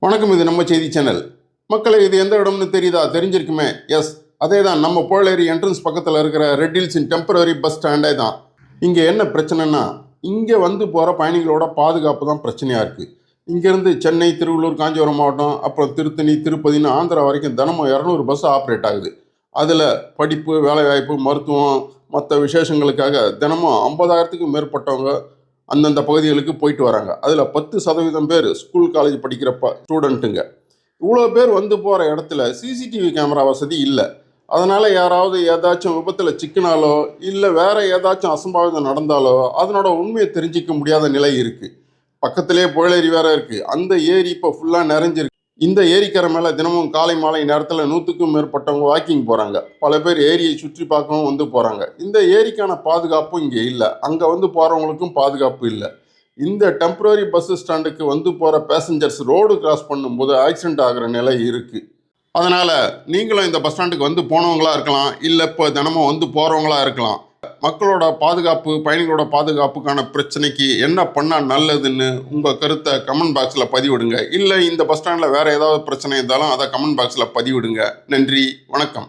வணக்கம். இது நம்ம செய்தி சேனல். மக்களை இது எந்த இடம்னு தெரியுதா? தெரிஞ்சிருக்குமே. எஸ், அதே தான். நம்ம போலேரி என்ட்ரன்ஸ் பக்கத்தில் இருக்கிற ரெட் ஹில்ஸின் டெம்பரரி பஸ் ஸ்டாண்டே தான். இங்கே என்ன பிரச்சனைனா, இங்கே வந்து போகிற பயணிகளோட பாதுகாப்பு தான் பிரச்சனையாக இருக்குது. இங்கேருந்து சென்னை, திருவள்ளூர், காஞ்சிபுரம் மாவட்டம், அப்புறம் திருத்தணி, திருப்பதினு ஆந்திரா வரைக்கும் தினமும் 200 பஸ் ஆப்ரேட் ஆகுது. அதில் படிப்பு, வேலைவாய்ப்பு, மருத்துவம், மற்ற விசேஷங்களுக்காக தினமும் 50,000க்கும் மேற்பட்டவங்க அந்தந்த பகுதிகளுக்கு போயிட்டு வராங்க. அதில் 10% பேர் ஸ்கூல் காலேஜ் படிக்கிற ஸ்டூடெண்ட்டுங்க. இவ்வளோ பேர் வந்து போகிற இடத்துல சிசிடிவி கேமரா வசதி இல்லை. அதனால் யாராவது ஏதாச்சும் விபத்தில் சிக்கினாலோ இல்லை வேறு ஏதாச்சும் அசம்பாவிதம் நடந்தாலோ அதனோட உண்மையை தெரிஞ்சிக்க முடியாத நிலை இருக்குது. பக்கத்திலே புயலேரி வேறு இருக்குது. அந்த ஏரி இப்போ ஃபுல்லாக நிறைஞ்சிருக்கு. இந்த ஏரிக்கரை மேலே தினமும் காலை மாலை நேரத்தில் 100க்கும் மேற்பட்டவங்க வாக்கிங் போகிறாங்க. பல பேர் ஏரியை சுற்றி பார்க்கவும் வந்து போகிறாங்க. இந்த ஏரிக்கான பாதுகாப்பும் இங்கே இல்லை. அங்கே வந்து போகிறவங்களுக்கும் பாதுகாப்பு இல்லை. இந்த டெம்பரரி பஸ் ஸ்டாண்டுக்கு வந்து போகிற பேசஞ்சர்ஸ் ரோடு கிராஸ் பண்ணும்போது ஆக்சிடென்ட் ஆகிற நிலை இருக்குது. அதனால் நீங்களும் இந்த பஸ் ஸ்டாண்டுக்கு வந்து போனவங்களா இருக்கலாம், இல்லை இப்போ தினமும் வந்து போகிறவங்களா இருக்கலாம். மக்களோட பாதுகாப்பு, பயணிகளோட பாதுகாப்புக்கான பிரச்சனைக்கு என்ன பண்ணால் நல்லதுன்னு உங்கள் கருத்தை கமெண்ட் பாக்ஸில் பதிவிடுங்க. இல்லை இந்த பஸ் ஸ்டாண்டில் வேறு ஏதாவது பிரச்சனை இருந்தாலும் அதை கமெண்ட் பாக்ஸில் பதிவிடுங்க. நன்றி, வணக்கம்.